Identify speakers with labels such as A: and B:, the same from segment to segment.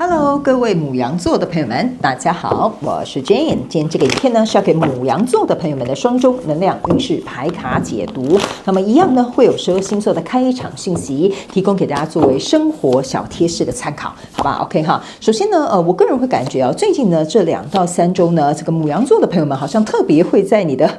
A: Hello， 各位牡羊座的朋友们，大家好，我是 Jane。今天这个影片呢是要给牡羊座的朋友们的双周能量运势牌卡解读。那么一样呢，会有12星座的开场讯息，提供给大家作为生活小贴士的参考，好吧 ？OK 哈。首先呢，我个人会感觉最近呢这2到3周呢，这个牡羊座的朋友们好像特别会在你的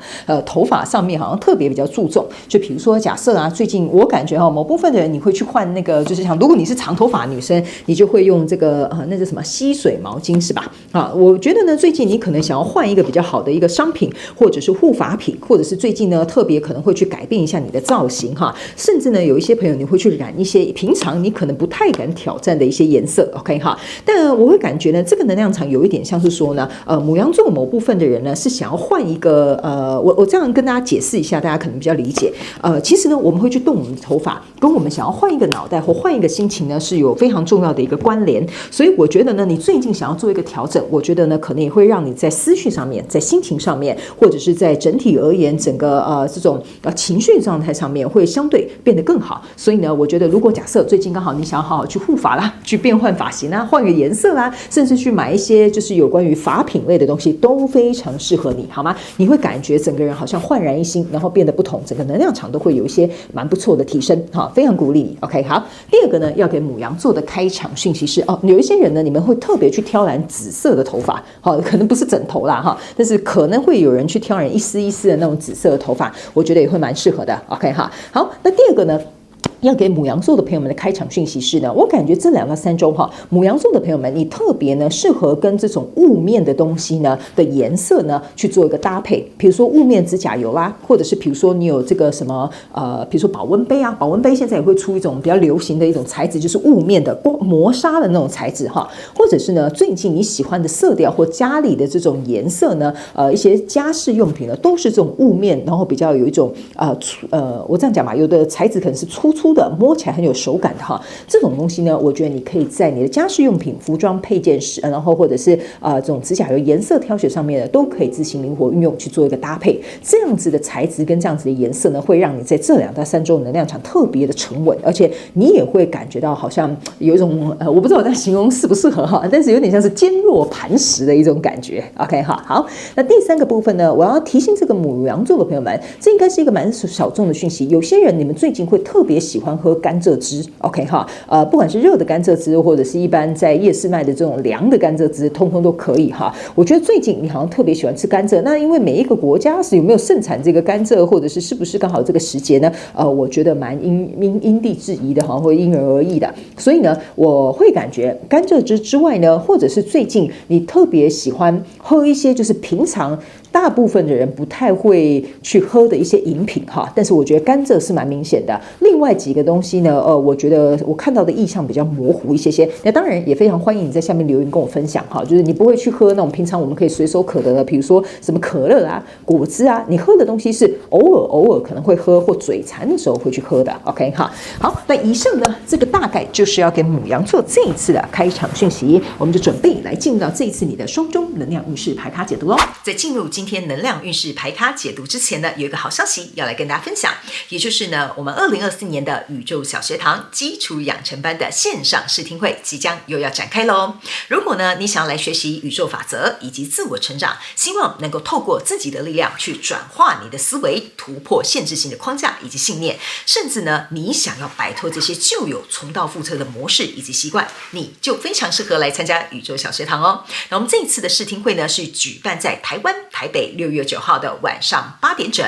A: 头发上面好像特别比较注重。就比如说，假设最近我感觉某部分的人你会去换那个，就是如果你是长头发女生，你就会用这个那叫什么吸水毛巾是吧？我觉得呢，最近你可能想要换一个比较好的一个商品，或者是护发品，或者是最近呢特别可能会去改变一下你的造型甚至呢有一些朋友你会去染一些平常你可能不太敢挑战的一些颜色 ，OK 哈？但我会感觉呢，这个能量场有一点像是说呢，牡羊座某部分的人呢是想要换一个我这样跟大家解释一下，大家可能比较理解。其实呢，我们会去动我们的头发，跟我们想要换一个脑袋或换一个心情呢是有非常重要的一个关联。所以我觉得呢，你最近想要做一个调整，我觉得呢，可能也会让你在思绪上面、在心情上面，或者是在整体而言，整个这种情绪状态上面，会相对变得更好。所以呢，我觉得如果假设最近刚好你想要好好去护发啦，去变换发型啦，换个颜色啦，甚至去买一些就是有关于发品类的东西，都非常适合你，好吗？你会感觉整个人好像焕然一新，然后变得不同，整个能量场都会有一些蛮不错的提升，非常鼓励你。OK， 好。第二个呢，要给牡羊座的开场讯息是有一些人呢，你们会特别去挑染紫色的头发，可能不是枕头啦但是可能会有人去挑染一丝一丝的那种紫色的头发，我觉得也会蛮适合的。OK 哈，好，那第二个呢？要给牡羊座的朋友们的开场讯息是呢，我感觉这2到3周牡羊座的朋友们，你特别呢适合跟这种雾面的东西呢的颜色呢去做一个搭配，比如说雾面指甲油啦，或者是比如说你有这个什么比如说保温杯啊，保温杯现在也会出一种比较流行的一种材质，就是雾面的磨砂的那种材质或者是呢最近你喜欢的色调或家里的这种颜色呢，一些家饰用品呢都是这种雾面，然后比较有一种我这样讲嘛，有的材质可能是粗的，摸起来很有手感的这种东西呢，我觉得你可以在你的家饰用品、服装配件然后或者是这种指甲油颜色挑选上面呢，都可以自行灵活运用去做一个搭配。这样子的材质跟这样子的颜色呢，会让你在这2到3周能量场特别的沉稳，而且你也会感觉到好像有一种我不知道我在形容适不适合但是有点像是坚若磐石的一种感觉。OK 好，那第3个部分呢，我要提醒这个牡羊座的朋友们，这应该是一个蛮小众的讯息。有些人你们最近会特别喜欢喝甘蔗汁 ，OK 不管是热的甘蔗汁，或者是一般在夜市卖的这种凉的甘蔗汁，通通都可以我觉得最近你好像特别喜欢吃甘蔗，那因为每一个国家是有没有盛产这个甘蔗，或者是不是刚好这个时节呢？我觉得蛮因地制宜的或因人而异的。所以呢，我会感觉甘蔗汁之外呢，或者是最近你特别喜欢喝一些就是平常大部分的人不太会去喝的一些饮品但是我觉得甘蔗是蛮明显的。另外几个东西呢，我觉得我看到的意象比较模糊一些。那当然也非常欢迎你在下面留言跟我分享就是你不会去喝那种平常我们可以随手可得的，比如说什么可乐啊、果汁啊，你喝的东西是偶尔可能会喝或嘴馋的时候会去喝的。OK 好，那以上呢，这个大概就是要给牡羊座这一次的开场讯息，我们就准备来进入到这一次你的双周能量运势牌卡解读咯。在进入今天能量运势牌卡解读之前呢，有一个好消息要来跟大家分享，也就是呢，我们2024年的宇宙小学堂基础养成班的线上试听会即将又要展开咯。如果呢，你想要来学习宇宙法则以及自我成长，希望能够透过自己的力量去转化你的思维，突破限制性的框架以及信念，甚至呢，你想要摆脱这些旧有重蹈覆辙的模式以及习惯，你就非常适合来参加宇宙小学堂哦。那我们这一次的试听会呢，是举办在台湾台北6月9号的晚上8点整。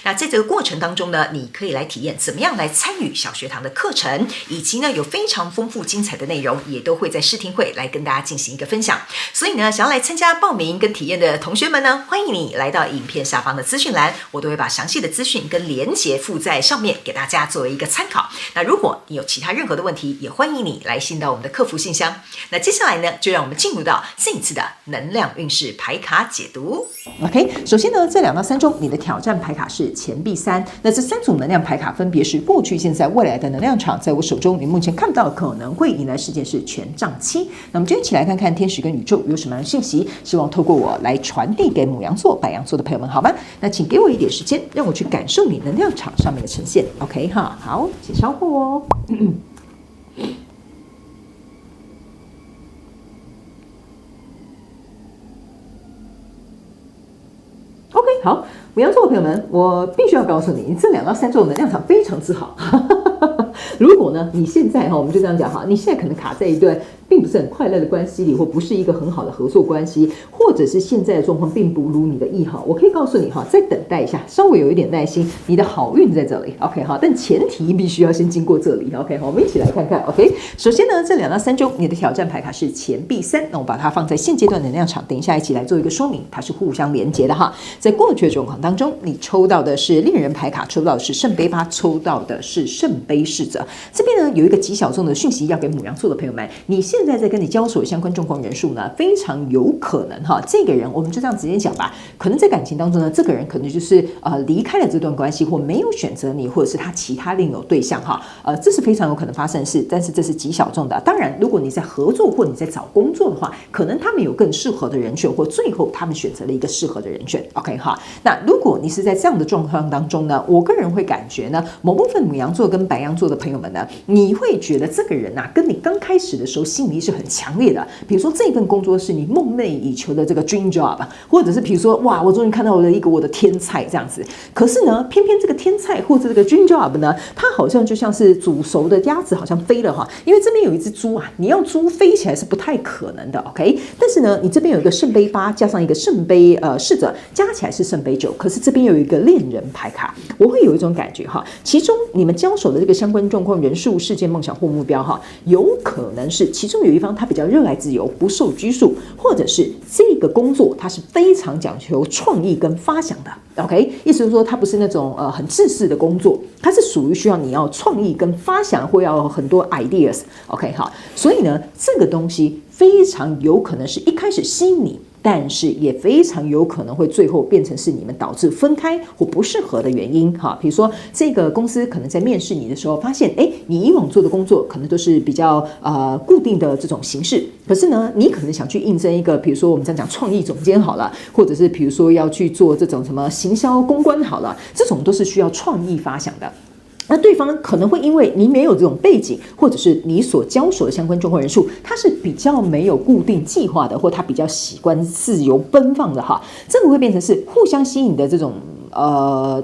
A: 那在这个过程当中呢，你可以来体验怎么样来参与小学堂的课程，以及呢有非常丰富精彩的内容，也都会在试听会来跟大家进行一个分享。所以呢，想要来参加报名跟体验的同学们呢，欢迎你来到影片下方的资讯栏，我都会把详细的资讯跟连结附在上面，给大家作为一个参考。那如果你有其他任何的问题，也欢迎你来信到我们的客服信箱。那接下来呢，就让我们进入到这一次的能量运势牌卡解读。OK， 首先呢，这2到3周你的挑战牌卡是钱币3，那这3组能量牌卡分别是过去、现在、未来的能量场，在我手中你目前看到可能会迎来事件是权杖7。那么就一起来看看天使跟宇宙有什么样的讯息，希望透过我来传递给牡羊座、白羊座的朋友们，好吗？那请给我一点时间，让我去感受你能量场上面的呈现。OK 哈，好，请稍后哦。好，牡羊座的朋友们，我必须要告诉你，这2到3周的能量场非常之好。如果呢，你现在我们就这样讲哈，你现在可能卡在一段并不是很快乐的关系里，或不是一个很好的合作关系，或者是现在的状况并不如你的意哈，我可以告诉你哈，再等待一下，稍微有一点耐心，你的好运在这里 ，OK 哈，但前提必须要先经过这里 ，OK 好，我们一起来看看 ，OK。首先呢，这2到3周你的挑战牌卡是钱币3，那我把它放在现阶段能量场，等一下一起来做一个说明，它是互相连接的哈。在过去的状况当中，你抽到的是恋人牌卡，抽到的是圣杯8，抽到的是圣杯侍者。这边呢有一个极小众的讯息要给牡羊座的朋友们，你现在在跟你交手的相关状况人数呢，非常有可能哈，这个人我们就这样直接讲吧，可能在感情当中呢，这个人可能就是离开了这段关系，或没有选择你，或者是他其他另有对象哈，这是非常有可能发生的事，但是这是极小众的。当然，如果你在合作或你在找工作的话，可能他们有更适合的人选，或最后他们选择了一个适合的人选 ，OK 哈。那如果你是在这样的状况当中呢，我个人会感觉呢，某部分牡羊座跟白羊座的朋友们呢，你会觉得这个人啊，跟你刚开始的时候心里是很强烈的。比如说这份工作是你梦寐以求的这个 dream job， 或者是比如说哇，我终于看到了一个我的天菜这样子。可是呢，偏偏这个天菜或者这个 dream job 呢，它好像就像是煮熟的鸭子，好像飞了哈。因为这边有一只猪啊，你要猪飞起来是不太可能的 ，OK？ 但是呢，你这边有一个圣杯8加上一个圣杯侍者，加起来是圣杯9。可是这边有一个恋人牌卡，我会有一种感觉哈，其中你们交手的这个相关状况、人数、事件、梦想或目标哈，有可能是其中有一方他比较热爱自由，不受拘束，或者是这个工作它是非常讲求创意跟发想的 ，OK？ 意思是说它不是那种很制式的工作，它是属于需要你要创意跟发想，或要很多 ideas，OK？ 好，所以呢，这个东西非常有可能是一开始吸引你。但是也非常有可能会最后变成是你们导致分开或不适合的原因哈。比如说这个公司可能在面试你的时候发现，你以往做的工作可能都是比较固定的这种形式，可是呢，你可能想去应征一个，比如说我们这样讲创意总监好了，或者是比如说要去做这种什么行销公关好了，这种都是需要创意发想的。那对方可能会因为你没有这种背景，或者是你所交手的相关状况人数，他是比较没有固定计划的，或他比较习惯自由奔放的哈，这个会变成是互相吸引的这种。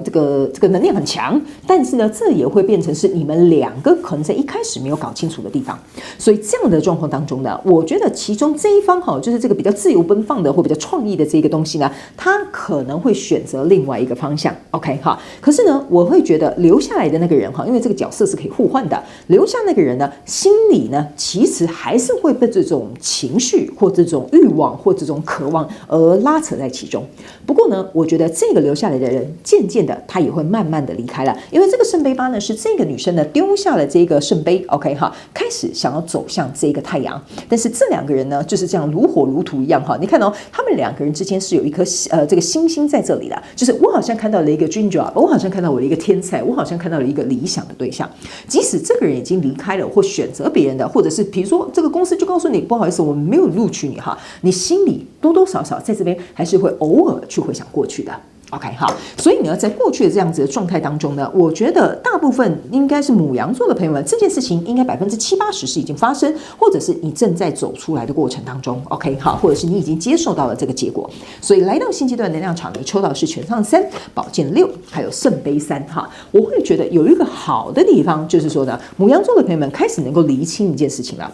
A: 这个能量很强，但是呢，这也会变成是你们两个可能在一开始没有搞清楚的地方，所以这样的状况当中呢，我觉得其中这一方哈，就是这个比较自由奔放的或比较创意的这个东西呢，他可能会选择另外一个方向 ，OK 哈。可是呢，我会觉得留下来的那个人哈，因为这个角色是可以互换的，留下那个人呢，心里呢其实还是会被这种情绪或这种欲望或这种渴望而拉扯在其中。不过呢，我觉得这个留下来的人。渐渐的，他也会慢慢的离开了，因为这个圣杯8呢，是这个女生呢丢下了这个圣杯 ，OK 哈，开始想要走向这个太阳，但是这两个人呢，就是这样如火如荼一样哈，你看哦，他们两个人之间是有一颗这个星星在这里的，就是我好像看到了一个 dream job， 我好像看到我的一个天才，我好像看到了一个理想的对象，即使这个人已经离开了或选择别人的，或者是比如说这个公司就告诉你不好意思，我们没有录取你哈，你心里多多少少在这边还是会偶尔去回想过去的。OK 好，所以呢，在过去的这样子的状态当中呢，我觉得大部分应该是牡羊座的朋友们，这件事情应该70%-80%是已经发生，或者是你正在走出来的过程当中 ，OK 好，或者是你已经接受到了这个结果。所以来到新阶段能量场，你抽到的是权杖3、宝剑6，还有圣杯3哈。我会觉得有一个好的地方，就是说呢，牡羊座的朋友们开始能够厘清一件事情了。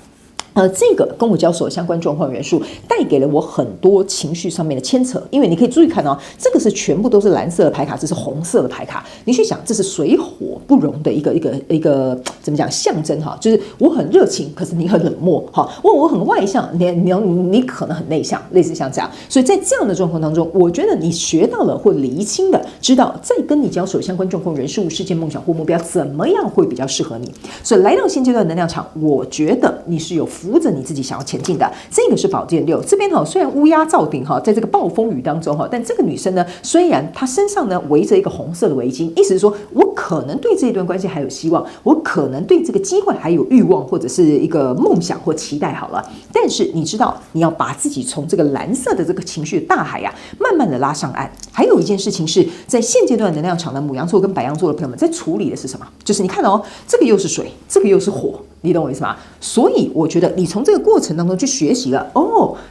A: 这个跟我交手的相关状况元素带给了我很多情绪上面的牵扯，因为你可以注意看哦，这个是全部都是蓝色的牌卡，这是红色的牌卡。你去想，这是水火不容的一个怎么讲象征哈？就是我很热情，可是你很冷漠哈；我很外向，你可能很内向，类似像这样。所以在这样的状况当中，我觉得你学到了或厘清的，知道在跟你交手相关状况、人数、事件、梦想或目标怎么样会比较适合你。所以来到现阶段能量场，我觉得你是有扶着你自己想要前进的。这个是宝剑6这边哈，虽然乌鸦罩顶哈，在这个暴风雨当中哈，但这个女生呢，虽然她身上呢围着一个红色的围巾，意思是说我可能对这一段关系还有希望，我可能对这个机会还有欲望或者是一个梦想或期待好了。但是你知道，你要把自己从这个蓝色的这个情绪的大海慢慢的拉上岸。还有一件事情是在现阶段能量场的牡羊座跟白羊座的朋友们在处理的是什么？就是你看哦，这个又是水，这个又是火。你懂我意思吗？所以我觉得你从这个过程当中去学习了，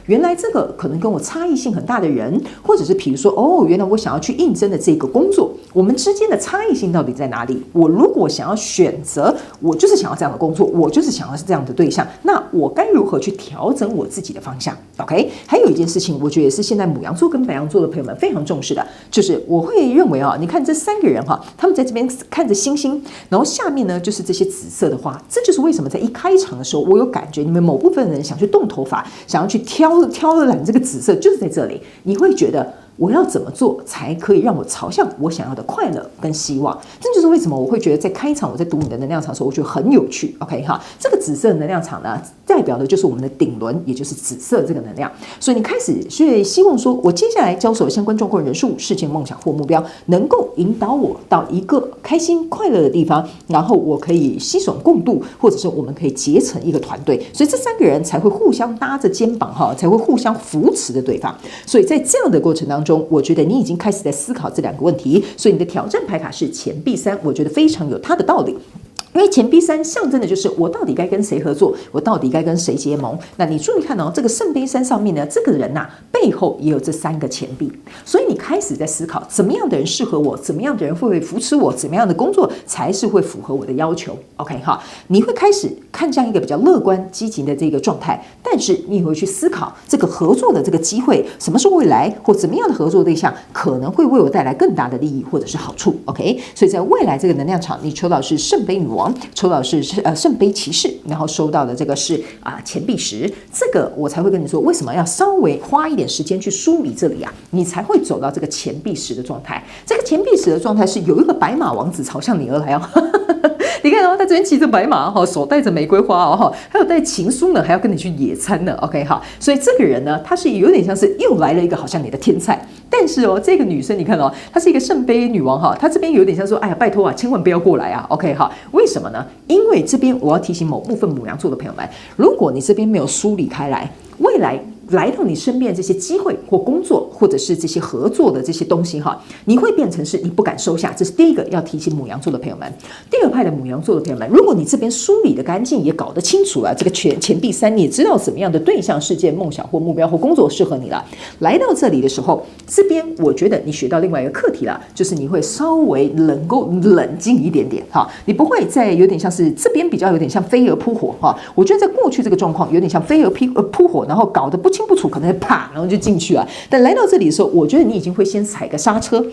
A: 原来这个可能跟我差异性很大的人，或者是比如说，原来我想要去应征的这个工作，我们之间的差异性到底在哪里？我如果想要选择，我就是想要这样的工作，我就是想要是这样的对象，那我该如何去调整我自己的方向 ？OK， 还有一件事情，我觉得也是现在牡羊座跟白羊座的朋友们非常重视的，就是我会认为你看这3个人他们在这边看着星星，然后下面呢就是这些紫色的花，这就是为什么在一开场的时候，我有感觉你们某部分人想去动头发，想要去挑染这个紫色，就是在这里，你会觉得我要怎么做才可以让我朝向我想要的快乐跟希望？这就是为什么我会觉得在开场我在读你的能量场的时候，我觉得很有趣。OK 哈，这个紫色能量场呢，代表的就是我们的顶轮，也就是紫色这个能量。所以你开始是希望说，我接下来交手的相关状况、人数、事件、梦想或目标，能够引导我到一个开心快乐的地方，然后我可以携手共度，或者是我们可以结成一个团队。所以这3个人才会互相搭着肩膀才会互相扶持的对方。所以在这样的过程当中，我觉得你已经开始在思考这2个问题，所以你的挑战牌卡是钱币3，我觉得非常有它的道理。因为钱币3象征的就是我到底该跟谁合作，我到底该跟谁结盟。那你注意看这个圣杯3上面呢，这个人背后也有这3个钱币，所以你开始在思考怎么样的人适合我，怎么样的人会扶持我，怎么样的工作才是会符合我的要求。OK 哈，你会开始看这样一个比较乐观积极的这个状态，但是你也会去思考这个合作的这个机会什么时候会来，或怎么样的合作对象可能会为我带来更大的利益或者是好处。OK， 所以在未来这个能量场，你抽到是圣杯女王，抽到是圣杯骑士，然后收到的这个是钱币10，这个我才会跟你说为什么要稍微花一点时间去梳理这里你才会走到这个钱币10的状态。这个钱币10的状态是有一个白马王子朝向你而来你看他这边骑着白马手带着玫瑰花还有带情书呢，还要跟你去野餐呢。OK 好，所以这个人呢，他是有点像是又来了一个好像你的天菜，但是这个女生你看她是一个圣杯女王她这边有点像说，哎呀，拜托千万不要过来OK 好，为什么呢？因为这边我要提醒某部分牡羊座的朋友们，如果你这边没有梳理开来，未来来到你身边的这些机会或工作，或者是这些合作的这些东西你会变成是你不敢收下，这是第一个要提醒牡羊座的朋友们。第二派的牡羊座的朋友们，如果你这边梳理的干净，也搞得清楚了这个钱币3，你也知道怎么样的对象、事件、梦想或目标或工作适合你了，来到这里的时候，这边我觉得你学到另外一个课题了，就是你会稍微能够冷静一点点你不会再有点像是这边比较有点像飞蛾扑火我觉得在过去这个状况有点像飞蛾扑火，然后搞得不清不楚，可能啪然后就进去了。但来到这里的时候，我觉得你已经会先踩个刹车。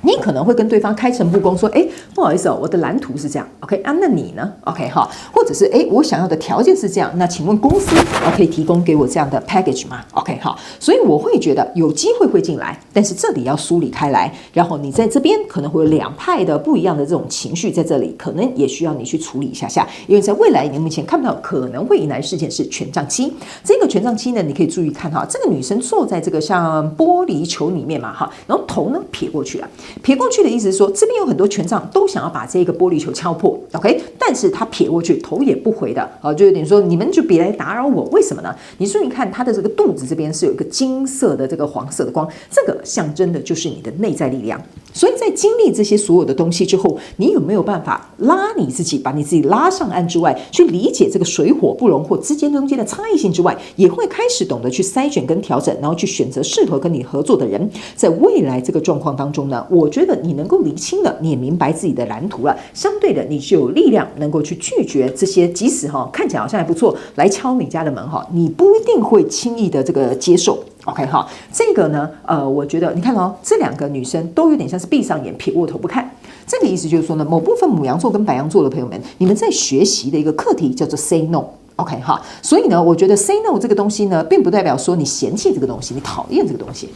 A: 你可能会跟对方开诚布公说，不好意思我的蓝图是这样 ，OK 那你呢 ？OK 或者是我想要的条件是这样，那请问公司可以提供给我这样的 package 吗 ？OK 所以我会觉得有机会会进来，但是这里要梳理开来，然后你在这边可能会有2派的不一样的这种情绪在这里，可能也需要你去处理一下，因为在未来你目前看不到可能会迎来事件是权杖7，这个权杖7呢，你可以注意看这个女生坐在这个像玻璃球里面嘛然后头呢撇过去了。撇过去的意思是说，这边有很多权杖都想要把这个玻璃球敲破 ，OK， 但是他撇过去，头也不回的，就有点说你们就别来打扰我，为什么呢？你注意看他的这个肚子这边是有一个金色的这个黄色的光，这个象征的就是你的内在力量。所以在经历这些所有的东西之后，你有没有办法拉你自己，把你自己拉上岸之外，去理解这个水火不容或之间中间的差异性之外，也会开始懂得去筛选跟调整，然后去选择适合跟你合作的人。在未来这个状况当中呢，我觉得你能够厘清了，你也明白自己的蓝图了，相对的你就有力量能够去拒绝这些即使看起来好像还不错来敲你家的门你不一定会轻易的这个接受。OK 这个呢我觉得你看这2个女生都有点像是闭上眼撇过头不看，这个意思就是说呢，某部分牡羊座跟白羊座的朋友们，你们在学习的一个课题叫做 say no。OK 所以呢，我觉得 say no 这个东西呢，并不代表说你嫌弃这个东西，你讨厌这个东西。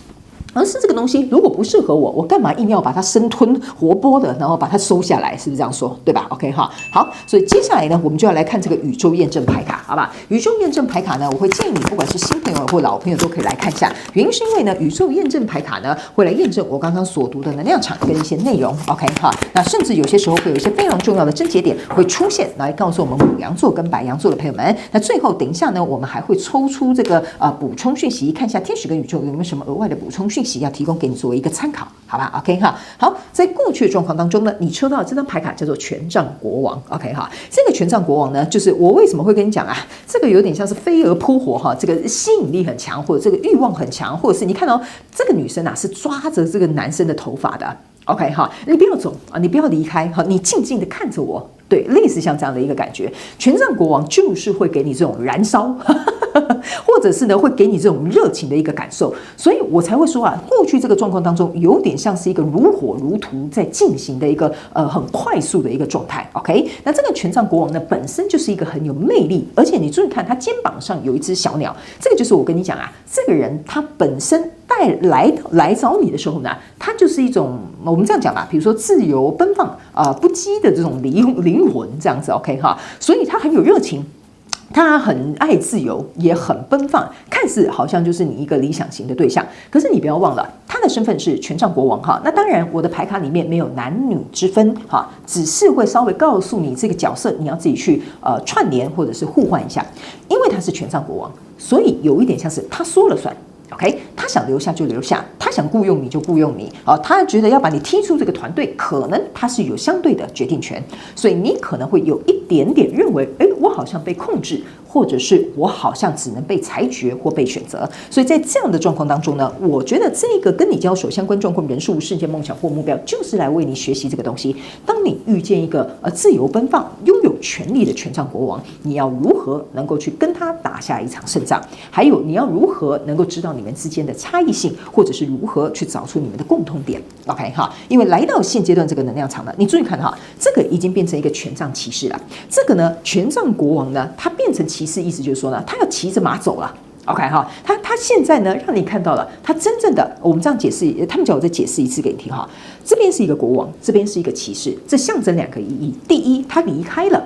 A: 而是这个东西如果不适合我，我干嘛硬要把它生吞活剥的，然后把它收下来，是不是这样说？对吧 ？OK 好，所以接下来呢，我们就要来看这个宇宙验证牌卡，好吧？宇宙验证牌卡呢，我会建议你不管是新朋友或老朋友都可以来看一下。原因是因为呢，宇宙验证牌卡呢会来验证我刚刚所读的能量场跟一些内容。OK 那甚至有些时候会有一些非常重要的症结点会出现，来告诉我们牡羊座跟白羊座的朋友们。那最后等一下呢，我们还会抽出这个补充讯息，看一下天使跟宇宙有没有什么额外的补充讯息。讯息要提供给你作为一个参考，好吧 ？OK 哈，好，在过去的状况当中呢，你抽到这张牌卡叫做权杖国王 ，OK 哈，这个权杖国王呢，就是我为什么会跟你讲啊，这个有点像是飞蛾扑火哈，这个吸引力很强，或者这个欲望很强，或者是你看到这个女生啊是抓着这个男生的头发的。OK 哈，你不要走啊，你不要离开哈，你静静的看着我，对，类似像这样的一个感觉。权杖国王就是会给你这种燃烧，或者是呢会给你这种热情的一个感受，所以我才会说啊，过去这个状况当中有点像是一个如火如荼在进行的一个很快速的一个状态。OK， 那这个权杖国王呢本身就是一个很有魅力，而且你注意看他肩膀上有一只小鸟，这个就是我跟你讲啊，这个人他本身来找你的时候呢，他就是一种我们这样讲吧，比如说自由奔放不羁的这种灵魂这样子 OK 哈，所以他很有热情。他很爱自由，也很奔放，看似好像就是你一个理想型的对象。可是你不要忘了，他的身份是权杖国王哈。那当然，我的牌卡里面没有男女之分哈，只是会稍微告诉你这个角色，你要自己去串联或者是互换一下。因为他是权杖国王，所以有一点像是他说了算。OK， 他想留下就留下，他想雇佣你就雇佣你他觉得要把你踢出这个团队，可能他是有相对的决定权，所以你可能会有一点点认为，我好像被控制，或者是我好像只能被裁决或被选择。所以在这样的状况当中呢，我觉得这个跟你交手相关状况、人数、事件、梦想或目标，就是来为你学习这个东西。当你遇见一个自由奔放、拥有权力的权杖国王，你要如何能够去跟他打下一场胜仗？还有你要如何能够知道你们之间的差异性，或者是如何去找出你们的共同点 ？OK 哈，因为来到现阶段这个能量场呢，你注意看哈，这个已经变成一个权杖骑士了。这个呢，权杖国王呢，他变成骑士，意思就是说呢，他要骑着马走了。OK 哈，他现在呢，让你看到了他真正的，我们这样解释，他们叫我再解释一次给你听哈。这边是一个国王，这边是一个骑士，这象征两个意义。第一，他离开了。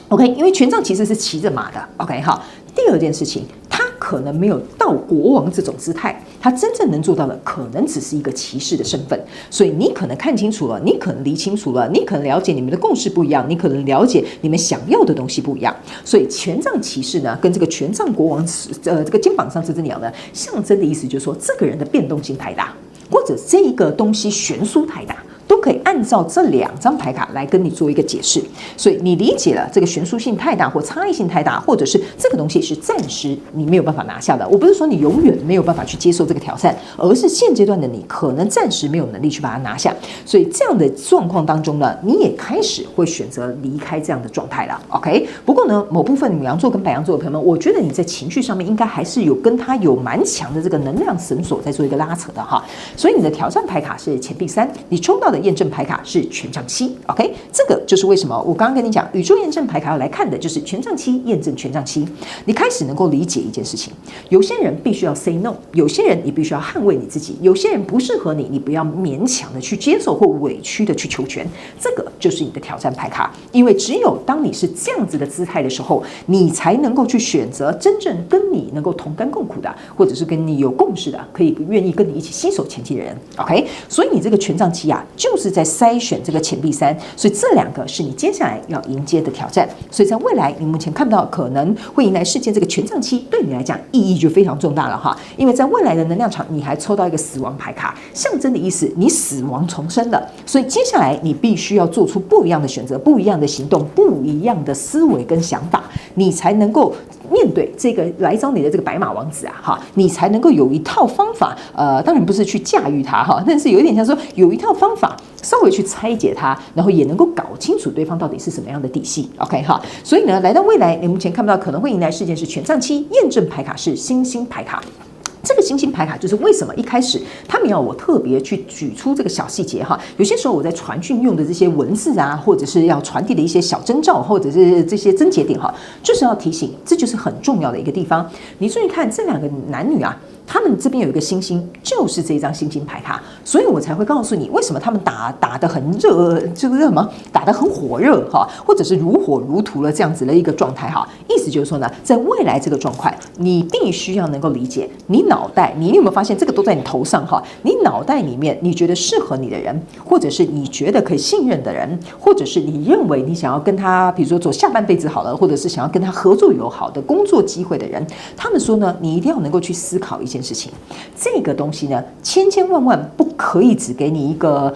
A: OK， 因为权杖骑士是骑着马的。OK 哈，第二件事情，他可能没有到国王这种姿态，他真正能做到的可能只是一个骑士的身份。所以你可能看清楚了，你可能理清楚了，你可能了解你们的共识不一样，你可能了解你们想要的东西不一样。所以权杖骑士呢，跟这个权杖国王这个肩膀上这只鸟呢，象征的意思就是说，这个人的变动性太大，或者这一个东西悬殊太大。都可以按照这两张牌卡来跟你做一个解释，所以你理解了这个悬殊性太大或差异性太大，或者是这个东西是暂时你没有办法拿下的。我不是说你永远没有办法去接受这个挑战，而是现阶段的你可能暂时没有能力去把它拿下。所以这样的状况当中呢，你也开始会选择离开这样的状态了。OK， 不过呢，某部分牡羊座跟白羊座的朋友们，我觉得你在情绪上面应该还是有跟他有蛮强的这个能量绳索在做一个拉扯的哈。所以你的挑战牌卡是钱币3，你抽到的验证牌卡是权杖7 ，OK， 这个就是为什么我刚刚跟你讲，宇宙验证牌卡要来看的就是权杖7验证权杖7。你开始能够理解一件事情，有些人必须要 say no， 有些人你必须要捍卫你自己，有些人不适合你，你不要勉强的去接受或委屈的去求全，这个就是你的挑战牌卡。因为只有当你是这样子的姿态的时候，你才能够去选择真正跟你能够同甘共苦的，或者是跟你有共识的，可以愿意跟你一起携手前进的人。OK， 所以你这个权杖7啊，就是在筛选这个钱币3，所以这两个是你接下来要迎接的挑战。所以在未来，你目前看不到可能会迎来事件，这个权杖7对你来讲意义就非常重大了哈。因为在未来的能量场，你还抽到一个死亡牌卡，象征的意思你死亡重生了。所以接下来你必须要做出不一样的选择、不一样的行动、不一样的思维跟想法，你才能够面对这个来找你的这个白马王子啊哈，你才能够有一套方法，当然不是去驾驭他哈，但是有一点像说有一套方法稍微去拆解它，然后也能够搞清楚对方到底是什么样的底细 ，OK 哈。所以呢，来到未来，你目前看不到可能会迎来事件是权杖7，验证牌卡是星星牌卡。这个星星牌卡就是为什么一开始他们要我特别去举出这个小细节哈，有些时候我在传讯用的这些文字啊，或者是要传递的一些小征兆，或者是这些症结点哈，就是要提醒，这就是很重要的一个地方。你注意看这两个男女啊，他们这边有一个星星，就是这张星星牌卡，所以我才会告诉你为什么他们打得很热，就是什么打得很火热哈，或者是如火如荼了这样子的一个状态哈。意思就是说呢，在未来这个状况，你必须要能够理解，你脑脑袋，你有没有发现这个都在你头上哈？你脑袋里面你觉得适合你的人，或者是你觉得可以信任的人，或者是你认为你想要跟他，比如说走下半辈子好了，或者是想要跟他合作有好的工作机会的人，他们说呢，你一定要能够去思考一件事情，这个东西呢，千千万万不可以只给你一个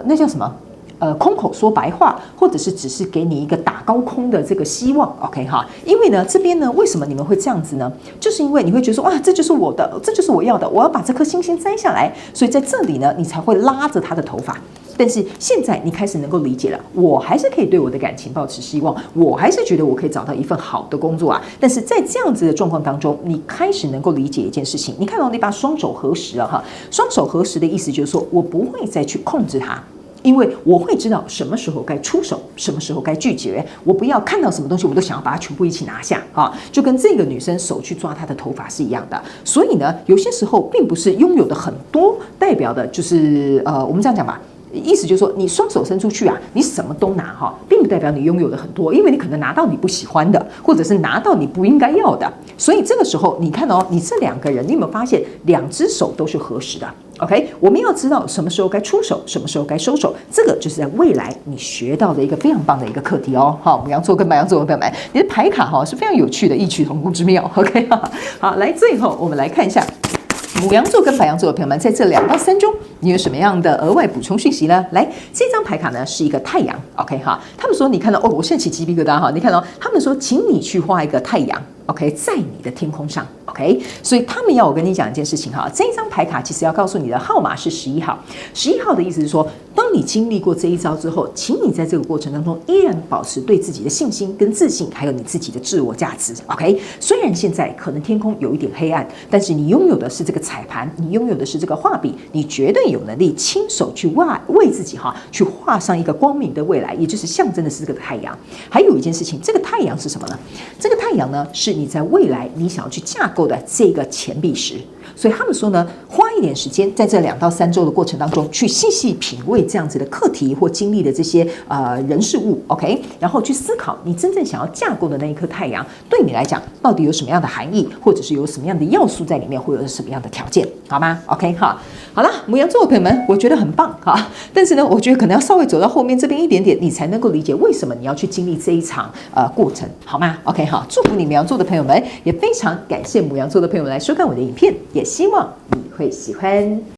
A: 那叫什么？空口说白话，或者是只是给你一个打高空的这个希望 ，OK 哈？因为呢，这边呢，为什么你们会这样子呢？就是因为你会觉得说，哇，这就是我的，这就是我要的，我要把这颗星星摘下来，所以在这里呢，你才会拉着他的头发。但是现在你开始能够理解了，我还是可以对我的感情抱持希望，我还是觉得我可以找到一份好的工作啊。但是在这样子的状况当中，你开始能够理解一件事情，你看到你把双手合十了哈，双手合十的意思就是说我不会再去控制它。因为我会知道什么时候该出手，什么时候该拒绝。我不要看到什么东西，我都想要把它全部一起拿下啊！就跟这个女生手去抓她的头发是一样的。所以呢，有些时候并不是拥有的很多，代表的就是我们这样讲吧。意思就是说，你双手伸出去啊，你什么都拿哈，并不代表你拥有的很多，因为你可能拿到你不喜欢的，或者是拿到你不应该要的。所以这个时候，你看哦，你这两个人，你有没有发现，两只手都是合十的 ？OK， 我们要知道什么时候该出手，什么时候该收手，这个就是在未来你学到的一个非常棒的一个课题哦。好，牡羊座跟白羊座的朋友们，你的牌卡哈是非常有趣的，异曲同工之妙。OK， 好，来最后我们来看一下。牡羊座跟白羊座的朋友们，在这2到3周，你有什么样的额外补充讯息呢？来，这张牌卡呢是一个太阳 ，OK 哈。他们说你看到哦，我现在起鸡皮疙瘩哈。你看到他们说，请你去画一个太阳 ，OK， 在你的天空上 ，OK。所以他们要我跟你讲一件事情哈，这一张牌卡其实要告诉你的号码是11号。11号的意思是说，当你经历过这一招之后，请你在这个过程当中依然保持对自己的信心跟自信，还有你自己的自我价值 ，OK。虽然现在可能天空有一点黑暗，但是你拥有的是这个彩盘，你拥有的是这个画笔，你绝对有能力亲手去为自己去画上一个光明的未来，也就是象征的是这个太阳。还有一件事情，这个太阳是什么呢？这个太阳呢，是你在未来你想要去架构的这个钱币石。所以他们说呢，花一点时间在这2到3周的过程当中，去细细品味这样子的课题或经历的这些人事物 ，OK， 然后去思考你真正想要架构的那一颗太阳，对你来讲到底有什么样的含义，或者是有什么样的要素在里面，会有什么样的条件，好吗 ？OK 哈，好了，牡羊座的朋友们，我觉得很棒哈，但是呢，我觉得可能要稍微走到后面这边一点点，你才能够理解为什么你要去经历这一场过程，好吗 ？OK 哈，祝福你牡羊座的朋友们，也非常感谢牡羊座的朋友们来收看我的影片，也希望你会喜欢。